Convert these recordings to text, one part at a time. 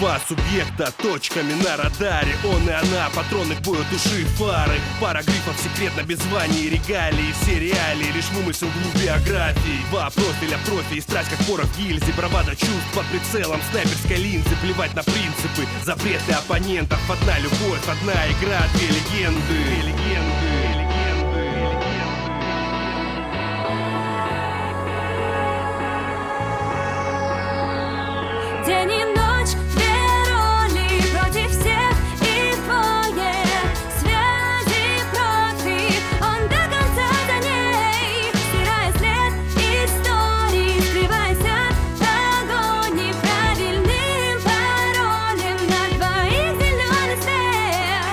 Два субъекта точками на радаре. Он и она, патроны к бою, души, фары. Пара грифов секретно без званий и регалий. Все реалии, лишь вымысел двух биографий. Два профиля профи и страсть как порох гильзы. Бравада чувств под прицелом снайперской линзы. Плевать на принципы, запреты оппонентов. Одна любовь, одна игра, две легенды. День и ночь, две роли против всех и двое. Связи профи, он до конца за ней. Стирая след истории, скрываясь от огонь. Правильным паролем на двоих зеленый свет.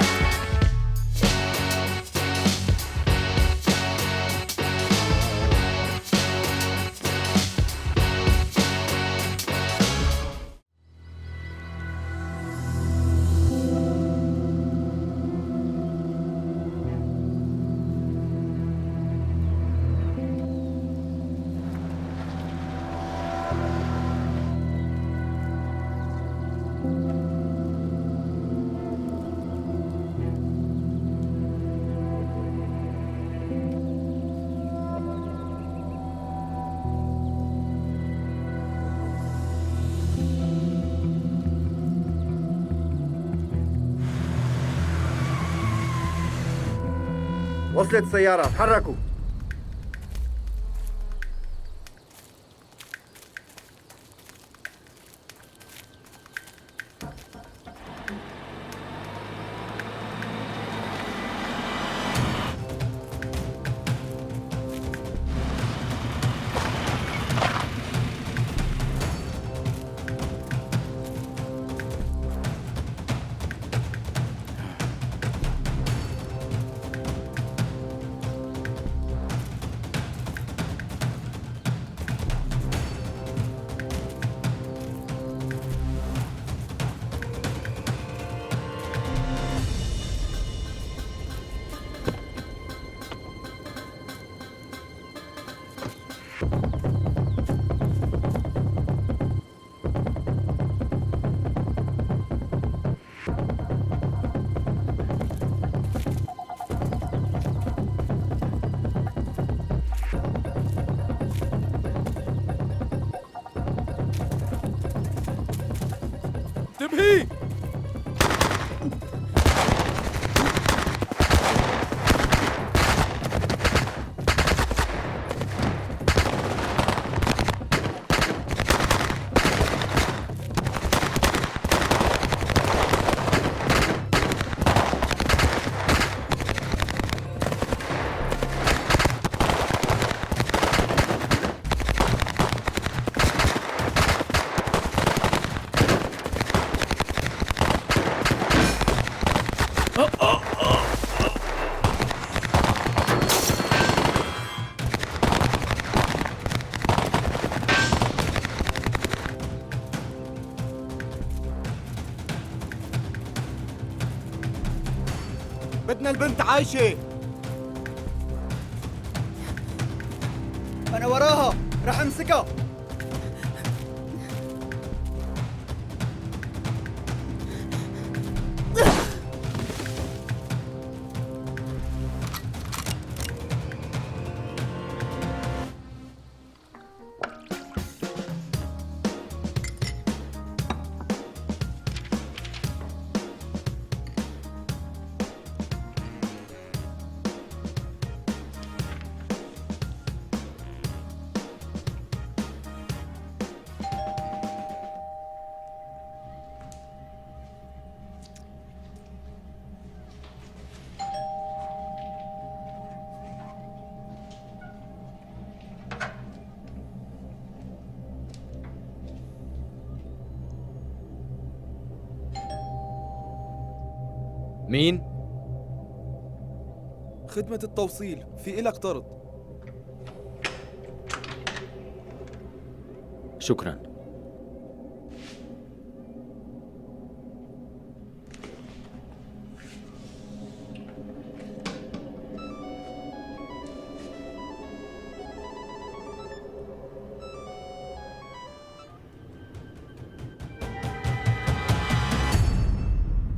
وصلت السيارة، تحركوا. انتبهي! بدنا البنت عايشة. أنا وراها، رح أمسكها. مين؟ خدمة التوصيل، في إلك طرد. شكراً.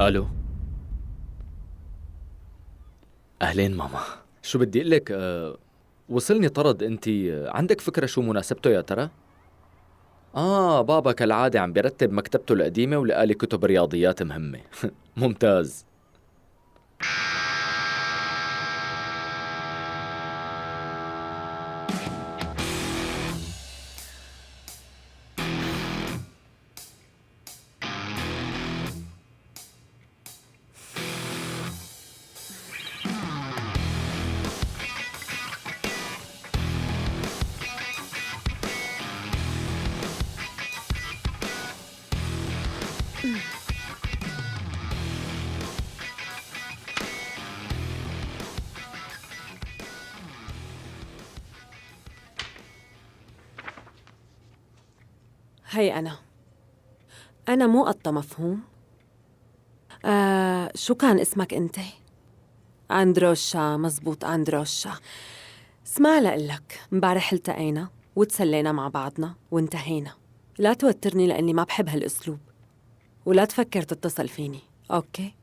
الو. اهلين ماما. شو بدي اقول لك، وصلني طرد. انت عندك فكره شو مناسبته يا ترى؟ بابا كالعاده عم بيرتب مكتبته القديمه ولقى لي كتب رياضيات مهمه. ممتاز. هي أنا مو قطة، مفهوم؟ شو كان اسمك أنت؟ أندروشا، مزبوط أندروشا. اسمع لقلك، امبارح التقينا وتسلينا مع بعضنا وانتهينا. لا توترني لأني ما بحب هالأسلوب، ولا تفكر تتصل فيني، أوكي؟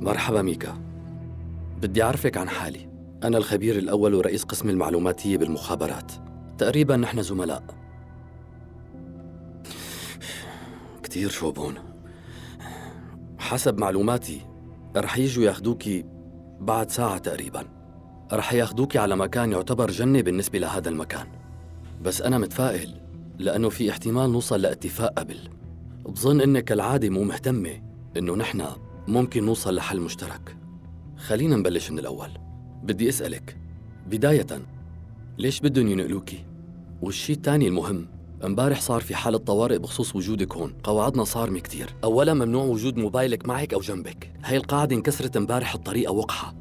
مرحبا ميكا، بدي أعرفك عن حالي. أنا الخبير الأول ورئيس قسم المعلوماتية بالمخابرات. تقريباً نحن زملاء. كتير شوبون. حسب معلوماتي رح يجوا ياخدوكي بعد ساعة تقريباً. رح ياخدوكي على مكان يعتبر جنة بالنسبة لهذا المكان، بس أنا متفائل لأنه في احتمال نوصل لاتفاق قبل. بظن إنك كالعادة مو مهتمة إنه نحن ممكن نوصل لحل مشترك. خلينا نبلش من الأول. بدي أسألك بداية، ليش بدهم ينقلوكي؟ والشي الثاني المهم، امبارح صار في حالة طوارئ بخصوص وجودك هون. قواعدنا صارمة كتير. أولا ممنوع وجود موبايلك معك أو جنبك. هاي القاعدة انكسرت امبارح بطريقة وقحة.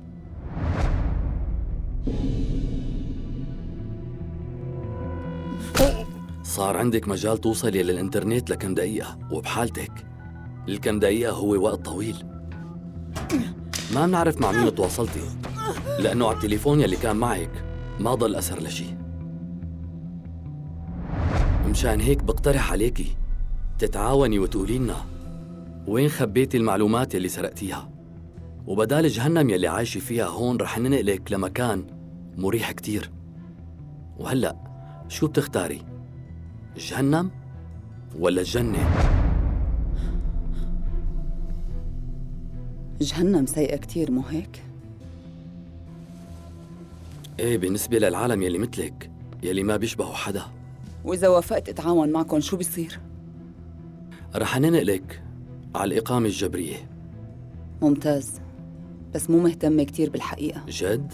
صار عندك مجال توصلي للإنترنت لكم دقيقة، وبحالتك الكم دقيقة هو وقت طويل. ما بنعرف مع مين تواصلتي، لأنه على التليفون يلي كان معك ما ضل أثر لشي. مشان هيك بقترح عليكي تتعاوني وتقولي لنا وين خبيتي المعلومات يلي سرقتيها، وبدال جهنم يلي عايشة فيها هون رح ننقلك لمكان مريح كتير. وهلأ شو بتختاري؟ جهنم ولا الجنة؟ جهنم سيئة كتير، مو هيك؟ ايه، بالنسبة للعالم يلي مثلك يلي ما بيشبهوا حدا. وإذا وافقت أتعاون معكم شو بيصير؟ رح ننقلك على الإقامة الجبرية. ممتاز، بس مو مهتمة كتير بالحقيقة. جد؟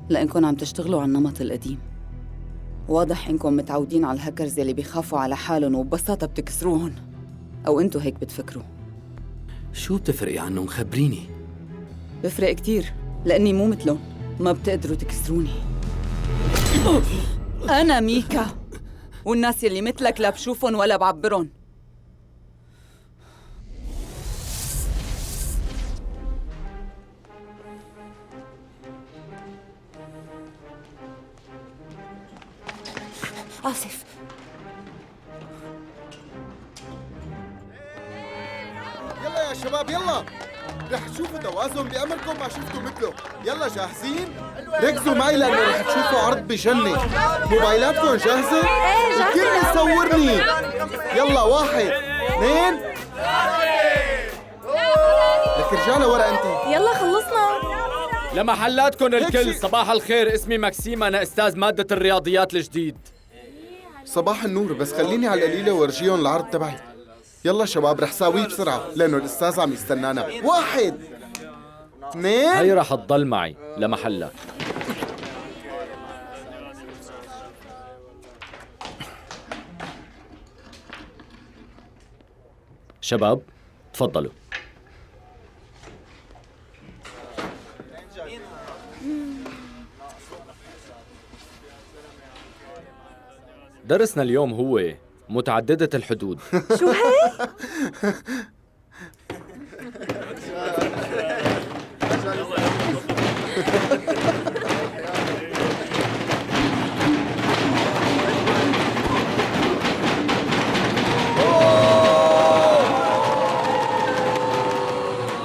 لأنكم عم تشتغلوا على النمط القديم. واضح إنكم متعودين على الهاكرز يلي بيخافوا على حالهم وببساطة بتكسروهم، أو أنتوا هيك بتفكروا. شو بتفرقي عنهم؟ خبريني. بفرق كتير لأني مو مثلهم، ما بتقدروا تكسروني. أنا ميكا، والناس يلي مثلك لا بشوفهم ولا بعبرهم. آسف. يلا يا شباب يلا، رح تشوفوا توازن بأمركم ما شفتوا مثله. يلا جاهزين؟ ركزوا معي لأنه رح تشوفوا عرض بجنة. موبايلاتكم جاهزة؟ الكل يصورني. يلا 1 2 لك ارجع لورا انت. يلا خلصنا. لمحلاتكم الكل، هيك صباح الخير. اسمي ماكسيم، أنا أستاذ مادة الرياضيات الجديد. صباح النور، بس خليني على القليلة وارجيهم العرض تبعي. يلا شباب رح ساويه بسرعة لأنه الأستاذ عم يستنانا. 1 2 هي رح تضل معي لمحلك. شباب تفضلوا. درسنا اليوم هو متعددة الحدود. شو هي؟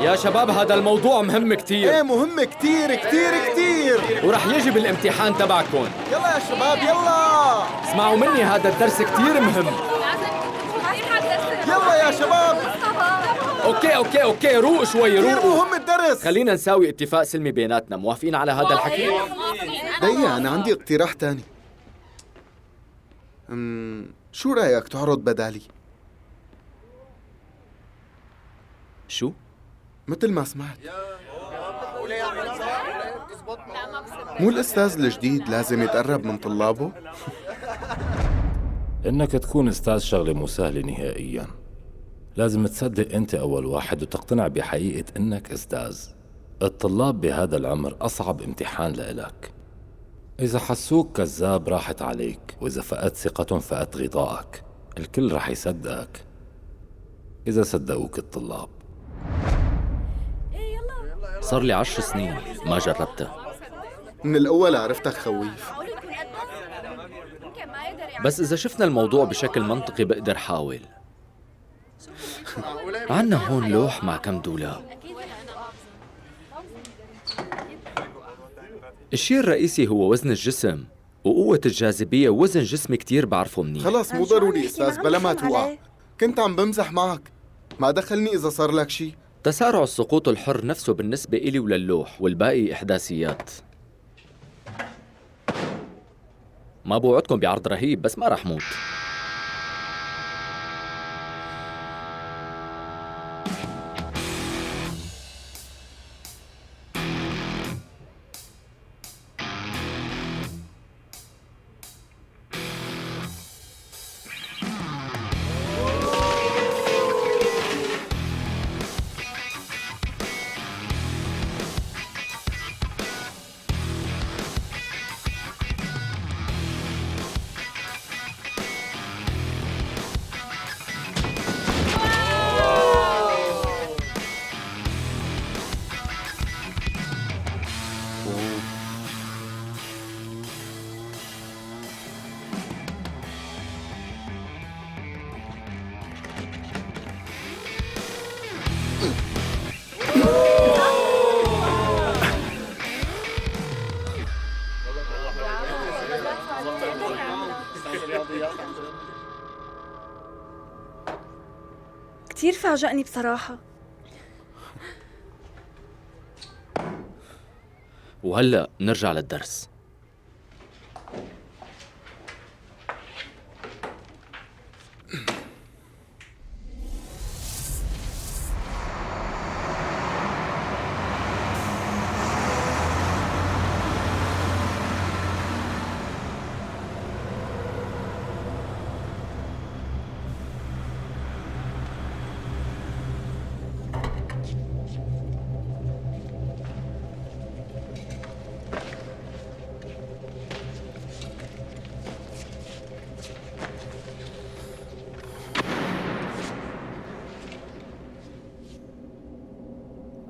يا شباب هذا الموضوع مهم ايه كتير، مهم كتير كتير كتير. ورح يجي بالامتحان تبعكم. يلا يا شباب يلا. اسمعوا مني، هذا الدرس كتير مهم. يلا يا شباب. اوكي روق شوي، كتير روقوا. مهم الدرس. خلينا نساوي اتفاق سلمي بيناتنا، موافقين على هذا الحكي؟ دقيقة أنا عندي اقتراح تاني. شو رأيك تعرض بدالي؟ شو؟ مثل ما سمعت. مو الأستاذ الجديد لازم يتقرب من طلابه؟ إنك تكون أستاذ شغلة مو سهلة نهائياً. لازم تصدق أنت أول واحد وتقتنع بحقيقة إنك أستاذ. الطلاب بهذا العمر أصعب امتحان لإلك. إذا حسوك كذاب راحت عليك، وإذا فقدت ثقتهم فقدت غطائك. الكل رح يصدقك إذا صدقوك الطلاب. صار لي 10 سنين ما جربتها، من الأول عرفتك خويف. بس إذا شفنا الموضوع بشكل منطقي بقدر حاول. عنا هون لوح مع كم دولاب. الشيء الرئيسي هو وزن الجسم وقوة الجاذبية، ووزن جسمي كتير بعرفه منيح. خلص مو ضروري أستاذ، بلا ما توقع. كنت عم بمزح معك، ما دخلني إذا صار لك شي. تسارع السقوط الحر نفسه بالنسبة إلي وللوح، والباقي إحداثيات. ما بوعدكم بعرض رهيب، بس ما رح موت. كتير فاجأني بصراحة. وهلأ نرجع للدرس.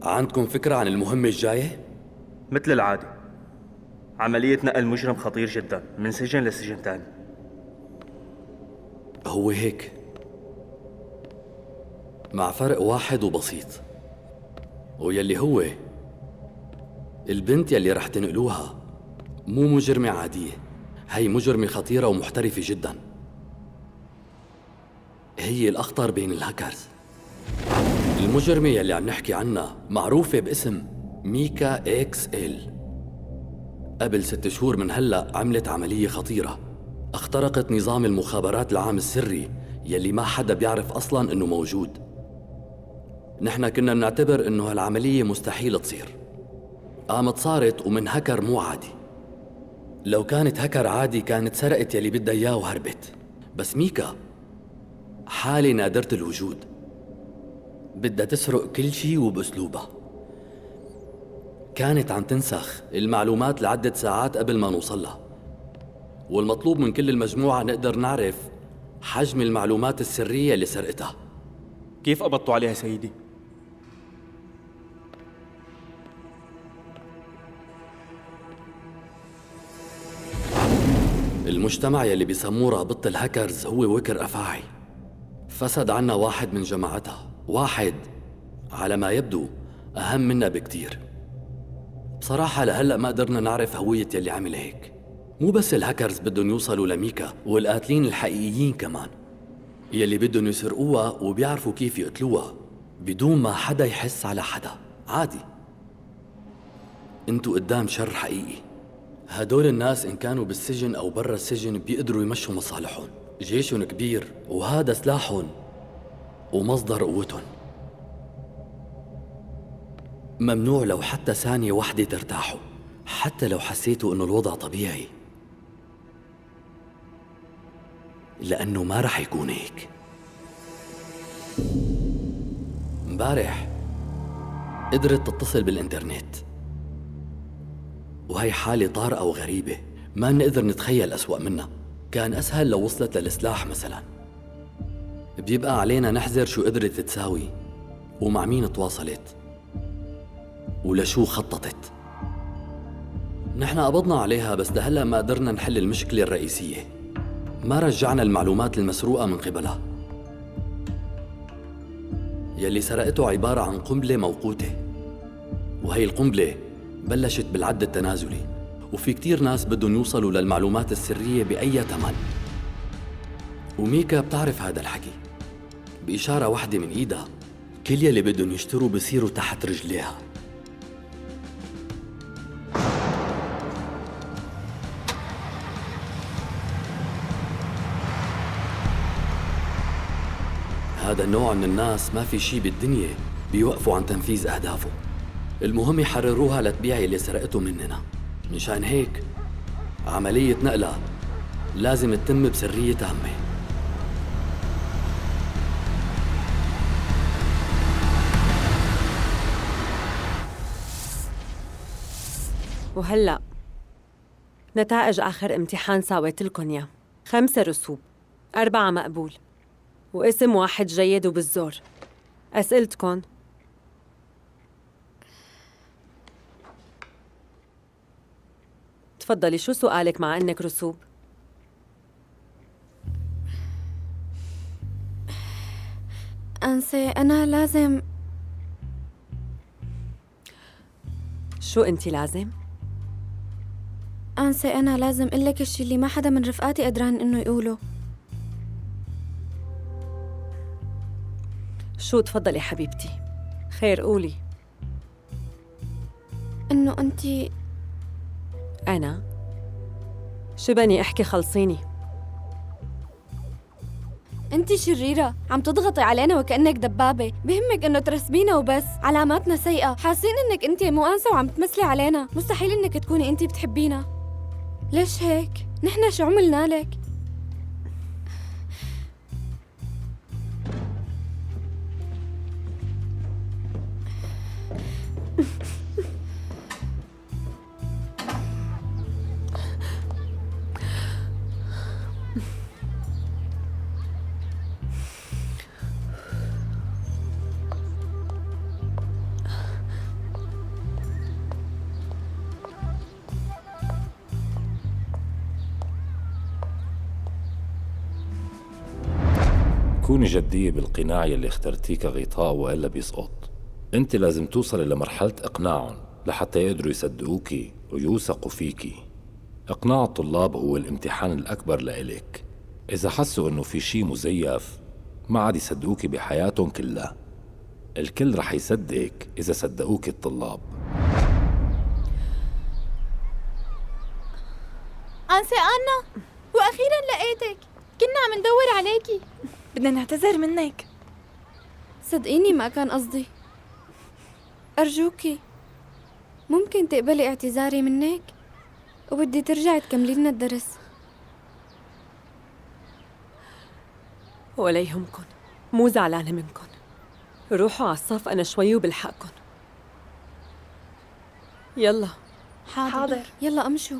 عندكم فكرة عن المهمة الجاية؟ مثل العادة، عملية نقل مجرم خطير جدا من سجن لسجن تاني. هو هيك، مع فرق واحد وبسيط، ويلي هو البنت يلي رح تنقلوها مو مجرمة عادية، هي مجرمة خطيرة ومحترفة جدا. هي الأخطر بين الهاكرز. المجرمة يلي عم نحكي عنها معروفة باسم ميكا إكس إل. قبل 6 شهور من هلأ عملت عملية خطيرة، اخترقت نظام المخابرات العام السري يلي ما حدا بيعرف أصلاً إنه موجود. نحن كنا بنعتبر إنه هالعملية مستحيل تصير، قامت صارت ومن هكر مو عادي. لو كانت هكر عادي كانت سرقت يلي بدها إياه وهربت، بس ميكا حالة نادرة الوجود، بدها تسرق كل شي وبأسلوبها. كانت عم تنسخ المعلومات لعدة ساعات قبل ما نوصلها، والمطلوب من كل المجموعة نقدر نعرف حجم المعلومات السرية اللي سرقتها. كيف قبضتوا عليها سيدي؟ المجتمع يلي بيسموه رابطة الهاكرز هو وكر أفاعي. فسد عنا واحد من جماعتها، واحد على ما يبدو أهم منا بكتير. بصراحة لهلأ ما قدرنا نعرف هوية يلي عمل هيك. مو بس الهاكرز بدهم يوصلوا لميكا، والقاتلين الحقيقيين كمان يلي بدهم يسرقوها وبيعرفوا كيف يقتلوها بدون ما حدا يحس على حدا. عادي، انتو قدام شر حقيقي. هدول الناس إن كانوا بالسجن أو برا السجن بيقدروا يمشوا مصالحهم، جيشهم كبير وهذا سلاحهم ومصدر قوتهم. ممنوع لو حتى ثانية وحدة ترتاحوا، حتى لو حسيتوا إنه الوضع طبيعي، لأنه ما رح يكون هيك. امبارح قدرت تتصل بالإنترنت، وهي حالة طارئة وغريبة ما نقدر نتخيل أسوأ منها. كان أسهل لو وصلت للسلاح مثلا، بيبقى علينا نحذر شو قدرت تساوي ومع مين تواصلت ولشو خططت. نحن قبضنا عليها بس لهلا ما قدرنا نحل المشكلة الرئيسية، ما رجعنا المعلومات المسروقة من قبلها. يلي سرقته عبارة عن قنبلة موقوتة، وهي القنبلة بلشت بالعد التنازلي، وفي كتير ناس بدهم يوصلوا للمعلومات السرية بأي ثمن. وميكا بتعرف هذا الحكي، بإشارة واحدة من إيدها كل يلي بدهم يشتروا بصيروا تحت رجليها. هذا النوع من الناس ما في شي بالدنيا بيوقفوا عن تنفيذ أهدافه. المهم يحرروها لتبيع اللي سرقته مننا. مشان هيك عملية نقلها لازم تتم بسرية تامة. وهلأ نتائج آخر امتحان ساويتلكن يا 5 رسوب، 4 مقبول، واسم 1 جيد وبالزور. أسئلتكن؟ تفضلي، شو سؤالك مع إنك رسوب؟ أنسي أنا لازم. شو أنتي لازم؟ أنسي أنا لازم قلك الشي اللي ما حدا من رفقاتي قدران إنه يقوله. شو؟ تفضلي حبيبتي، خير قولي. إنه أنتي. أنا؟ شو بني أحكي، خلصيني. أنتي شريرة، عم تضغطي علينا وكأنك دبابة، بهمك إنه ترسبينا وبس. علاماتنا سيئة، حاسين إنك أنتي مو أنسة وعم تمثلي علينا. مستحيل إنك تكوني أنتي بتحبينا. ليش هيك؟ نحن شو عملنا لك؟ كوني جدية بالقناع يلي اخترتيه كغطاء وإلا بيسقط. انت لازم توصلي لمرحلة إقناعهم لحتى يقدروا يصدقوكي ويوثقوا فيكي. إقناع الطلاب هو الامتحان الأكبر لإلك. إذا حسوا إنه في شي مزيف ما عاد يصدقوكي بحياتهم كلها. الكل رح يصدقك إذا صدقوكي الطلاب. أنسة أنا، وأخيرا لقيتك. كنا عم ندور عليكي. بدنا نعتذر منك. صدقيني ما كان قصدي. أرجوكي ممكن تقبلي اعتذاري منك؟ وبدي ترجعي تكملي لنا الدرس. ولا يهمكن، مو زعلانة منكن. روحوا على الصف، أنا شوي وبلحقكن. يلا. حاضر. يلا أمشوا.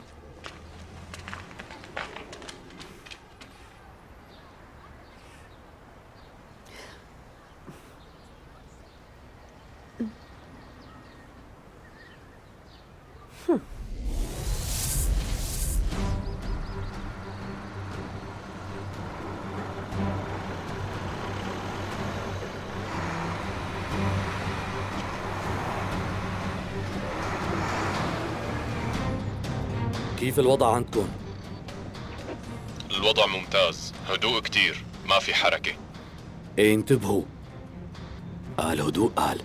كيف الوضع عندكم؟ الوضع ممتاز، هدوء كتير، ما في حركة. ايه انتبهوا، قال هدوء قال.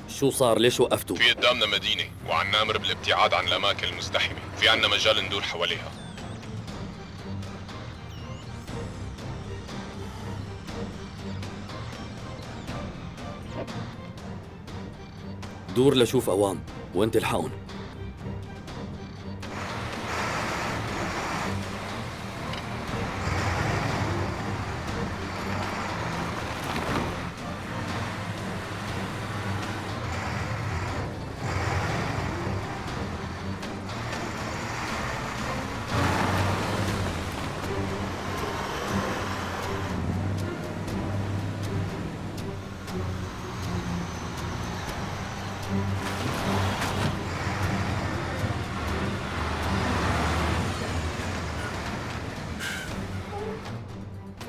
شو صار؟ ليش وقفتوا؟ في قدامنا مدينة وعن نامر بالابتعاد عن الأماكن المزدحمة، في عنا مجال ندور حواليها. دور لشوف أوام وانت الحقهم.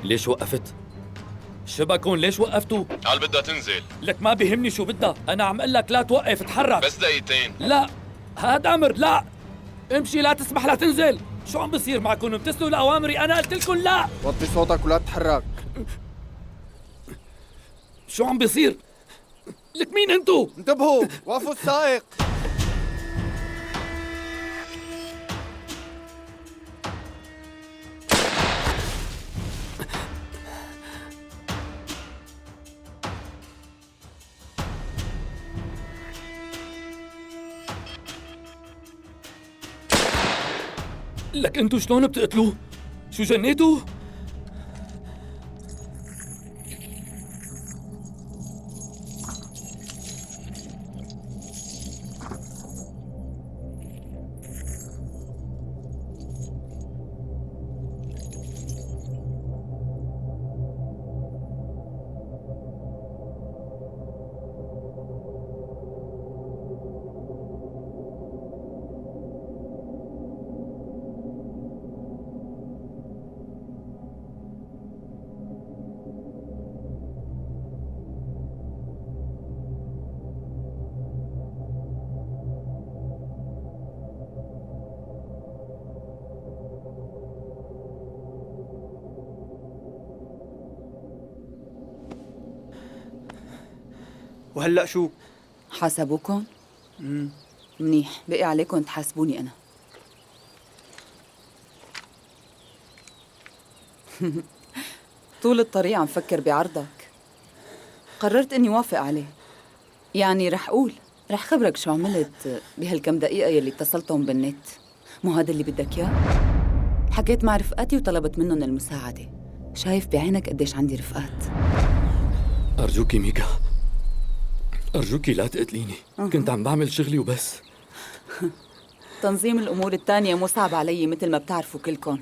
ليش وقفت؟ شبكون ليش وقفتوا؟ قال بدها تنزل. لك ما بيهمني شو بدها، أنا عم أقول لك لا توقف، اتحرك. بس دقيقتين. لا هاد أمر، لا امشي، لا تسمح لا تنزل. شو عم بصير معكم؟ بتسلوا لأوامري، أنا قلت لكم لا. وطي صوتك ولا تتحرك. شو عم بصير؟ لك مين انتو؟ انتبهوا، وقفوا السائق. لك انتو شلون بتقتلوه؟ شو جنيتوا؟ وهلأ شو؟ حاسبوكم؟ منيح، بقي عليكم تحاسبوني أنا. طول الطريق عم فكر بعرضك، قررت إني وافق عليه. يعني رح خبرك شو عملت بهالكم دقيقة يلي اتصلتهم بالنت. مو هذا اللي بدك إياه؟ حكيت مع رفقاتي وطلبت منهم المساعدة. شايف بعينك قديش عندي رفقات. أرجوكي ميكا، أرجوكي لا تقتليني. كنت عم بعمل شغلي وبس. تنظيم الأمور التانية مو صعب علي مثل ما بتعرفوا كلكم.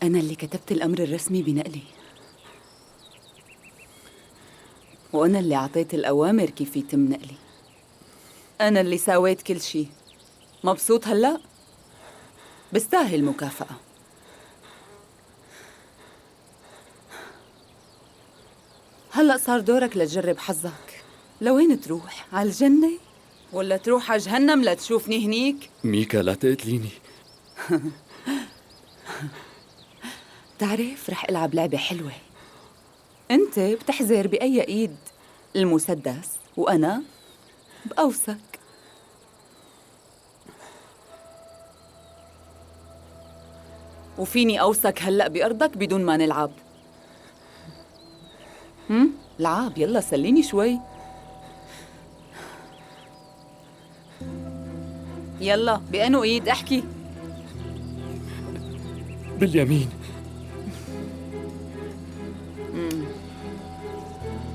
أنا اللي كتبت الأمر الرسمي بنقلي، وأنا اللي عطيت الأوامر كيف يتم نقلي. أنا اللي ساويت كل شي. مبسوط هلأ؟ بستاهل مكافأة. هلأ صار دورك لتجرب حظك. لوين تروح؟ على الجنة؟ ولا تروح على جهنم لتشوفني هنيك؟ ميكا لا تقتليني. تعرف رح ألعب لعبة حلوة. أنت بتحزر بأي إيد المسدس وأنا بأوسك. وفيني أوسك هلأ بأرضك بدون ما نلعب. لعب، يلا سليني شوي. يلا بأنو إيد احكي. باليمين.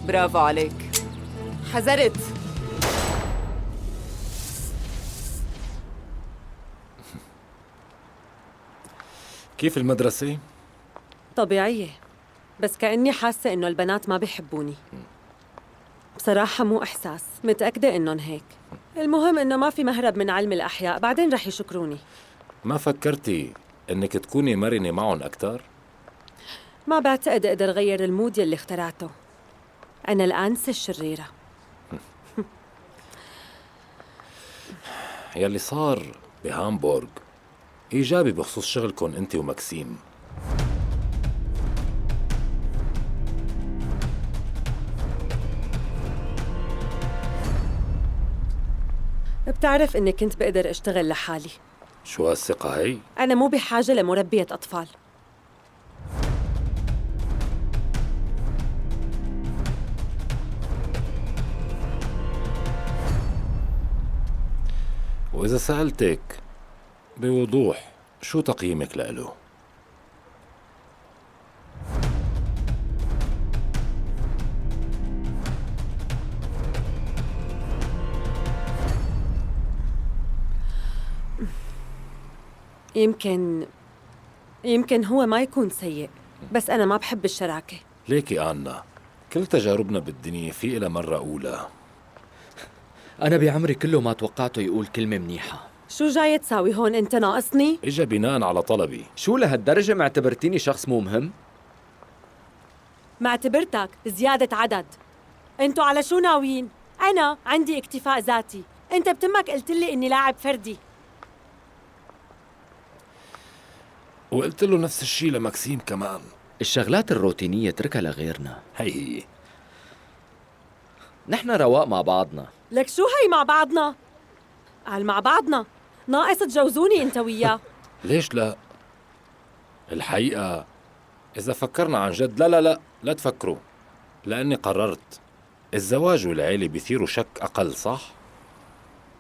برافو عليك، حذرت. كيف المدرسة؟ طبيعية، بس كأني حاسة إنه البنات ما بيحبوني. بصراحة مو إحساس، متأكدة إنهم هيك. المهم إنه ما في مهرب من علم الأحياء، بعدين رح يشكروني. ما فكرتي إنك تكوني مرنة معهم أكتر؟ ما بعتقد أقدر غير المود يلي اخترعته. أنا الآنسة الشريرة. يلي صار بهامبورغ إيجابي بخصوص شغلكن أنت ومكسيم. بتعرف إني كنت بقدر أشتغل لحالي. شو هالثقة هي؟ أنا مو بحاجة لمربية أطفال. وإذا سألتك بوضوح شو تقييمك لإله؟ يمكن هو ما يكون سيء، بس أنا ما بحب الشراكة. ليكي آنا، كل تجاربنا بالدنيا في إلها مرة أولى. أنا بعمري كله ما توقعته يقول كلمة منيحة. شو جاي تساوي هون؟ أنت ناقصني؟ إجا بناء على طلبي. شو لهالدرجة معتبرتيني شخص مو مهم؟ معتبرتك زيادة عدد. أنتوا على شو ناويين؟ أنا عندي اكتفاء ذاتي. أنت بتمك قلت لي إني لاعب فردي. وقلت له نفس الشيء لمكسيم كمان. الشغلات الروتينية اتركها لغيرنا. هي نحن رواق مع بعضنا. لك شو هي مع بعضنا؟ قال مع بعضنا، ناقص تجوزوني انت وياه. ليش لا؟ الحقيقة إذا فكرنا عن جد لا تفكروا، لأني قررت الزواج والعيلة بيثيروا شك أقل، صح؟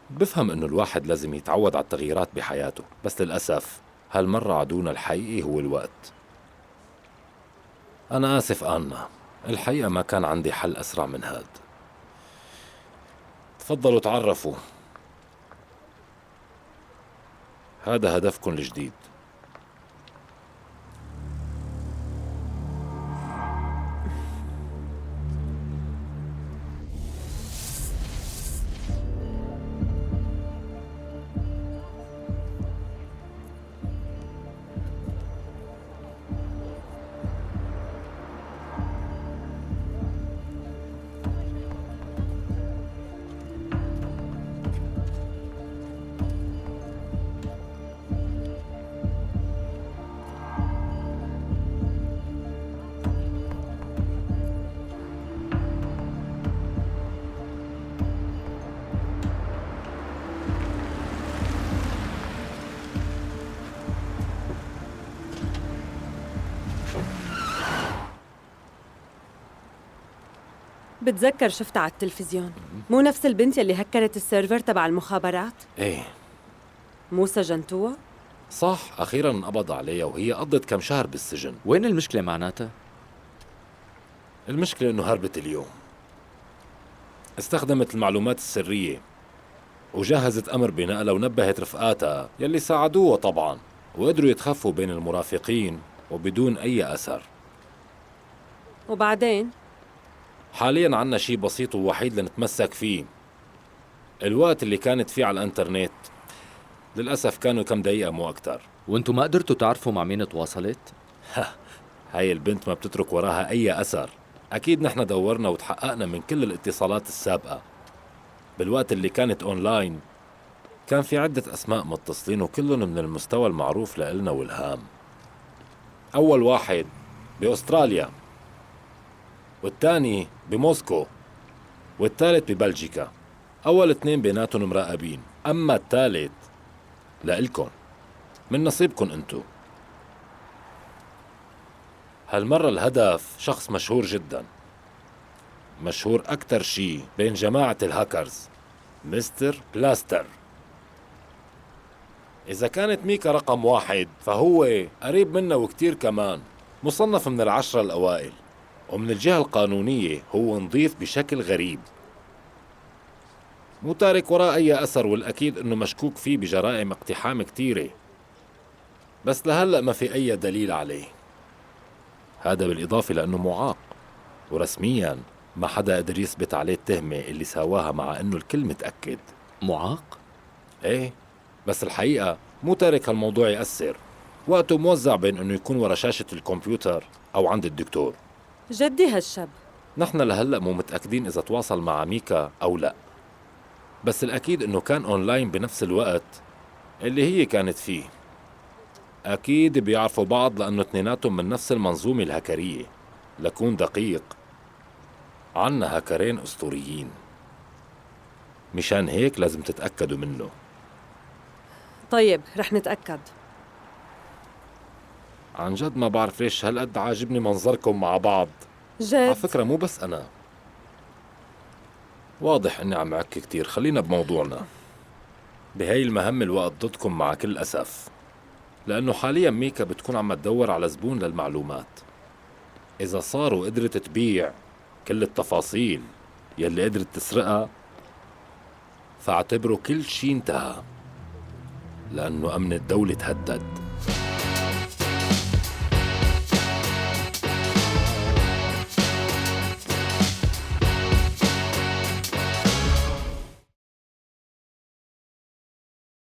بفهم إنه الواحد لازم يتعود على التغييرات بحياته، بس للأسف هالمرة عدونا الحقيقي هو الوقت. أنا آسف آنا، الحقيقة ما كان عندي حل أسرع من هاد. تفضلوا تعرفوا، هذا هدفكم الجديد. بتذكر شفتها على التلفزيون. مو نفس البنت يلي هكرت السيرفر تبع المخابرات؟ ايه مو سجنتوها؟ صح، أخيراً انقبض عليها وهي قضت كم شهر بالسجن. وين المشكلة معناتها؟ المشكلة إنه هربت اليوم. استخدمت المعلومات السرية وجهزت أمر بنقلها ونبهت رفقاتها يلي ساعدوها طبعاً، وقدروا يتخفوا بين المرافقين وبدون أي أثر. وبعدين؟ حالياً عنا شي بسيط ووحيد لنتمسك فيه. الوقت اللي كانت فيه على الانترنت للأسف كانوا كم دقيقة مو أكتر. وانتم ما قدرتوا تعرفوا مع مين تواصلت؟ هاي البنت ما بتترك وراها أي أثر. أكيد نحن دورنا وتحققنا من كل الاتصالات السابقة. بالوقت اللي كانت أونلاين كان في عدة أسماء متصلين وكلهم من المستوى المعروف لإلنا والهام. أول واحد بأستراليا، والتاني بموسكو، والثالث ببلجيكا. أول اثنين بيناتهم مراقبين، أما الثالث لإلكن، من نصيبكن انتو. هالمرة الهدف شخص مشهور جدا، مشهور أكتر شي بين جماعة الهاكرز، مستر بلاستر. إذا كانت ميكا رقم 1 فهو قريب منا وكتير كمان، مصنف من 10 الأوائل، ومن الجهة القانونية هو نظيف بشكل غريب، مو تارك وراه أي أثر، والأكيد إنه مشكوك فيه بجرائم اقتحام كتيرة، بس لهلأ ما في أي دليل عليه. هذا بالإضافة لأنه معاق، ورسمياً ما حدا قدر يثبت عليه التهمة اللي سواها، مع إنه الكل متأكد. معاق؟ إيه، بس الحقيقة مو تارك هالموضوع يأثر، وقته موزع بين إنه يكون ورا شاشة الكمبيوتر أو عند الدكتور. جدي هالشاب. نحن لهلأ مو متأكدين إذا تواصل مع ميكا أو لا، بس الأكيد إنه كان أونلاين بنفس الوقت اللي هي كانت فيه. أكيد بيعرفوا بعض لأنه اثنيناتهم من نفس المنظومة الهكرية. لكون دقيق، عنا هكرين أسطوريين، مشان هيك لازم تتأكدوا منه. طيب رح نتأكد. عن جد ما بعرف ليش هالقد عاجبني منظركم مع بعض. جد؟ على فكرة مو بس أنا، واضح إني عم أعك كتير. خلينا بموضوعنا. بهاي المهمة الوقت ضدكم مع كل أسف، لأنه حالياً ميكا بتكون عم تدور على زبون للمعلومات. إذا صار وقدرت تبيع كل التفاصيل يلي قدرت تسرقها، فاعتبروا كل شي انتهى، لأنه أمن الدولة تهدد.